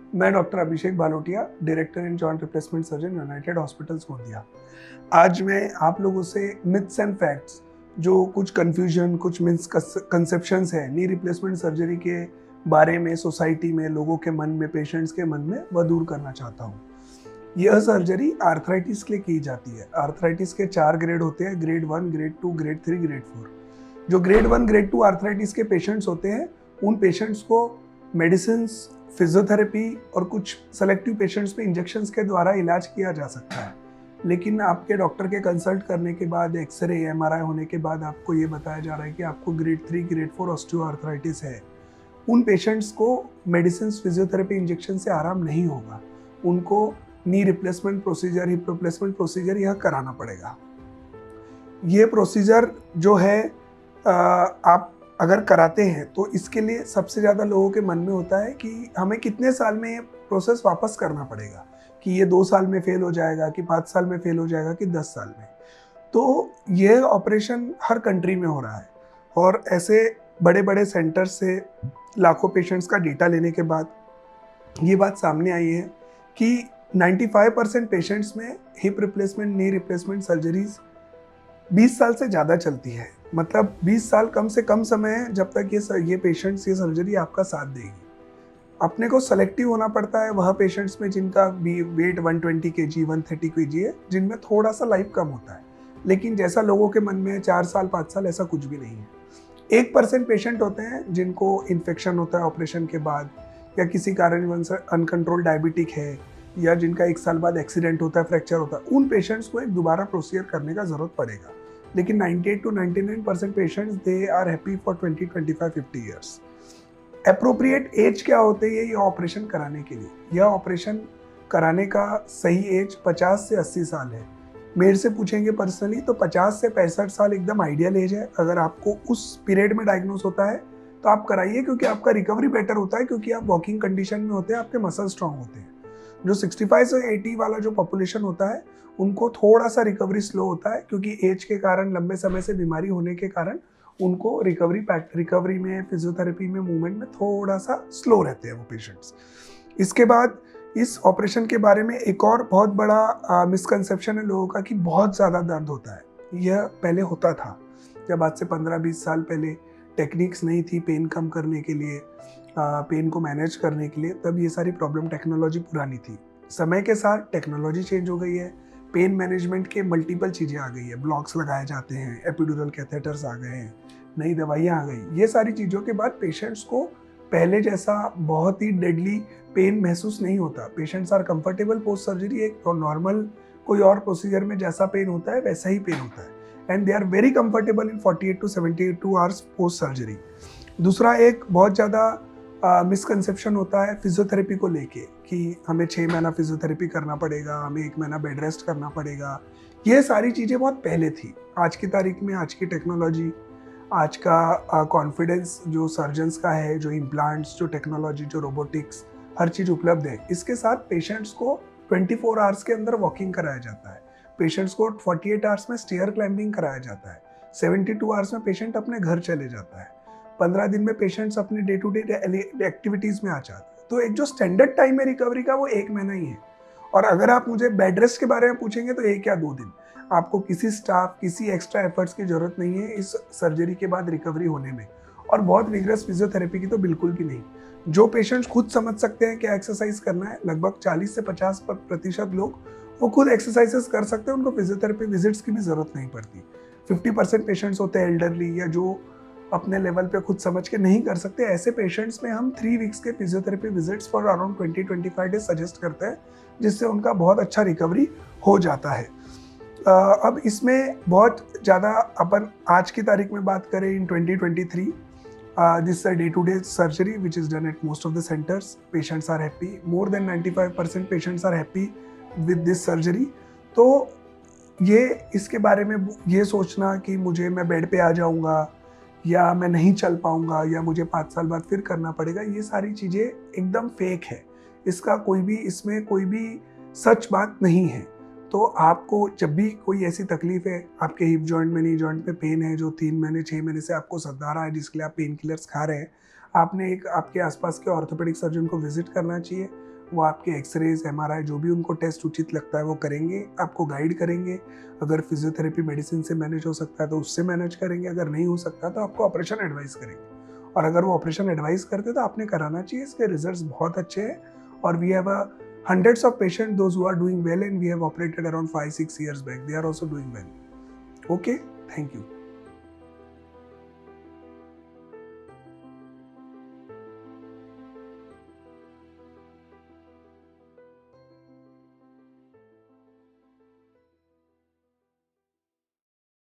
मैं doctor Abhishek Balotia, director in joint replacement surgeon, united hospitals Gondia. आज मैं आप लोगों से मिथ्स एंड फैक्ट्स, जो कुछ कन्फ्यूजन, कुछ मिसकंसेप्शंस है नी रिप्लेसमेंट सर्जरी के बारे में सोसाइटी में, लोगों के मन में, पेशेंट्स के मन में, वह दूर करना चाहता हूँ। यह सर्जरी आर्थराइटिस के लिए की जाती है। आर्थराइटिस के 4 ग्रेड होते हैं: ग्रेड 1, ग्रेड 2, ग्रेड 3, ग्रेड 4। जो ग्रेड 1, ग्रेड 2 आर्थराइटिस के पेशेंट्स होते हैं, उन पेशेंट्स को मेडिसिन, फिजियोथेरेपी और कुछ सेलेक्टिव पेशेंट्स पे इंजेक्शंस के द्वारा इलाज किया जा सकता है। लेकिन आपके डॉक्टर के कंसल्ट करने के बाद, एक्सरे, एमआरआई होने के बाद आपको ये बताया जा रहा है कि आपको ग्रेड 3, ग्रेड 4 ऑस्टियोआर्थराइटिस है। उन पेशेंट्स को मेडिसिन, फिजियोथेरेपी, इंजेक्शन से आराम नहीं होगा। उनको knee replacement procedure, hip replacement procedure यह कराना पड़ेगा। ये प्रोसीजर जो है आप अगर कराते हैं तो इसके लिए सबसे ज़्यादा लोगों के मन में होता है कि हमें कितने साल में ये प्रोसेस वापस करना पड़ेगा, कि ये 2 साल में फेल हो जाएगा, कि 5 साल में फेल हो जाएगा, कि 10 साल में। तो ये ऑपरेशन हर कंट्री में हो रहा है और ऐसे बड़े बड़े सेंटर से लाखों पेशेंट्स का डेटा लेने के बाद ये बात सामने आई है कि 95% पेशेंट्स में hip replacement, knee replacement surgeries 20 साल से ज़्यादा चलती है। मतलब 20 साल कम से कम समय है जब तक ये पेशेंट्स, ये सर्जरी आपका साथ देगी। अपने को सेलेक्टिव होना पड़ता है वह पेशेंट्स में जिनका वेट 120 kg, 130 kg है, जिनमें थोड़ा सा लाइफ कम होता है। लेकिन जैसा लोगों के मन में है 4 साल, 5 साल, ऐसा कुछ भी नहीं है। 1% पेशेंट होते हैं जिनको इन्फेक्शन होता है ऑपरेशन के बाद, या किसी कारण से अनकंट्रोल डायबिटिक है, या जिनका 1 साल बाद एक्सीडेंट होता है, फ्रैक्चर होता है। उन पेशेंट्स को एक दोबारा प्रोसीजर करने का जरूरत पड़ेगा। लेकिन 98 to 99% patients, they are happy for 20, 25, 50 years. Appropriate age क्या होते है ये ऑपरेशन कराने के लिए? यह ऑपरेशन कराने का सही एज 50 से 80 साल है। मेरे से पूछेंगे पर्सनली तो 50 से 65 साल एकदम आइडियल एज है। अगर आपको उस पीरियड में डायग्नोस होता है तो आप कराइए, क्योंकि आपका रिकवरी बेटर होता है, क्योंकि आप वॉकिंग कंडीशन में होते हैं, आपके मसल स्ट्रांग होते हैं। जो 65 से 80 वाला जो पॉपुलेशन होता है, उनको थोड़ा सा रिकवरी स्लो होता है, क्योंकि एज के कारण, लंबे समय से बीमारी होने के कारण उनको रिकवरी में, फिजियोथेरेपी में, मूवमेंट में थोड़ा सा स्लो रहते हैं वो पेशेंट्स। इसके बाद इस ऑपरेशन के बारे में एक और बहुत बड़ा मिसकंसेप्शन है लोगों का कि बहुत ज़्यादा दर्द होता है। यह पहले होता था, जब आज से 15-20 साल पहले टेक्निक्स नहीं थी पेन कम करने के लिए, पेन को मैनेज करने के लिए, तब ये सारी प्रॉब्लम, टेक्नोलॉजी पुरानी थी। समय के साथ टेक्नोलॉजी चेंज हो गई है, पेन मैनेजमेंट के मल्टीपल चीज़ें आ गई है, ब्लॉक्स लगाए जाते हैं, एपिड्यूरल कैथेटर्स आ गए हैं, नई दवाइयाँ आ गई। ये सारी चीज़ों के बाद पेशेंट्स को पहले जैसा बहुत ही डेडली पेन महसूस नहीं होता। Patients are comfortable post surgery. एक नॉर्मल कोई और प्रोसीजर में जैसा पेन होता है वैसा ही पेन होता है, and they are very comfortable in 48 to 72 hours post surgery. दूसरा एक बहुत ज़्यादा मिसकंसेप्शन होता है फिजियोथेरेपी को लेके, कि हमें 6 महीना फिजियोथेरेपी करना पड़ेगा, हमें 1 महीना बेड रेस्ट करना पड़ेगा। ये सारी चीज़ें बहुत पहले थी। आज की तारीख में, आज की टेक्नोलॉजी, आज का कॉन्फिडेंस जो सर्जन्स का है, जो इम्प्लांट्स, जो टेक्नोलॉजी, जो रोबोटिक्स, हर चीज़ उपलब्ध है। इसके साथ पेशेंट्स को 24 आवर्स के अंदर वॉकिंग कराया जाता है। पेशेंट्स को 48 आवर्स में स्टेयर क्लाइंबिंग कराया जाता है। 72 आवर्स में पेशेंट अपने घर चले जाता है। 15 दिन में पेशेंट्स अपने डे टू डे एक्टिविटीज़ में आ जाते हैं। तो एक जो स्टैंडर्ड टाइम है रिकवरी का, वो 1 महीना ही है। और अगर आप मुझे बेड रेस्ट के बारे में पूछेंगे तो 1 या 2 दिन। आपको किसी स्टाफ, किसी एक्स्ट्रा एफर्ट्स की जरूरत नहीं है इस सर्जरी के बाद रिकवरी होने में, और बहुत विग्रस फिजियोथेरेपी की तो बिल्कुल भी नहीं। जो पेशेंट्स खुद समझ सकते हैं क्या एक्सरसाइज करना है, लगभग 40 से 50% लोग वो खुद एक्सरसाइजेस कर सकते हैं, उनको फिजियोथेरेपी विजिट्स की भी जरूरत नहीं पड़ती। 50% पेशेंट्स होते हैं एल्डरली, या जो अपने लेवल पे खुद समझ के नहीं कर सकते। ऐसे पेशेंट्स में हम 3 वीक्स के physiotherapy visits for around 20-25 days suggest करते हैं, जिससे उनका बहुत अच्छा रिकवरी हो जाता है। अब इसमें बहुत ज़्यादा अपन आज की तारीख में बात करें, in 2023, this day to day surgery which is done at most of the centres. Patients are happy, more than 95% patients are happy with this surgery. तो ये इसके बारे में ये सोचना कि मैं बेड पे आ जाऊँगा, या मैं नहीं चल पाऊँगा, या मुझे 5 साल बाद फिर करना पड़ेगा, ये सारी चीज़ें एकदम फेक है। इसमें कोई भी सच बात नहीं है। तो आपको जब भी कोई ऐसी तकलीफ है, आपके हिप जॉइंट में, नी जॉइंट में पेन है, जो 3 महीने 6 महीने से आपको सता रहा है, जिसके लिए आप पेन किलर्स खा रहे हैं, आपने एक आपके आसपास के ऑर्थोपेडिक सर्जन को विजिट करना चाहिए। वो आपके एक्सरेज MRI जो भी उनको टेस्ट उचित लगता है वो करेंगे, आपको गाइड करेंगे। अगर फिजियोथेरेपी मेडिसिन से मैनेज हो सकता है तो उससे मैनेज करेंगे, अगर नहीं हो सकता तो आपको ऑपरेशन एडवाइस करेंगे। और अगर वो ऑपरेशन एडवाइस करते तो आपने कराना चाहिए, इसके रिजल्ट्स बहुत अच्छे हैं। और we have hundreds of patients, those who are doing well, and we have operated around 5-6 years back. They are also doing well. Okay, thank you.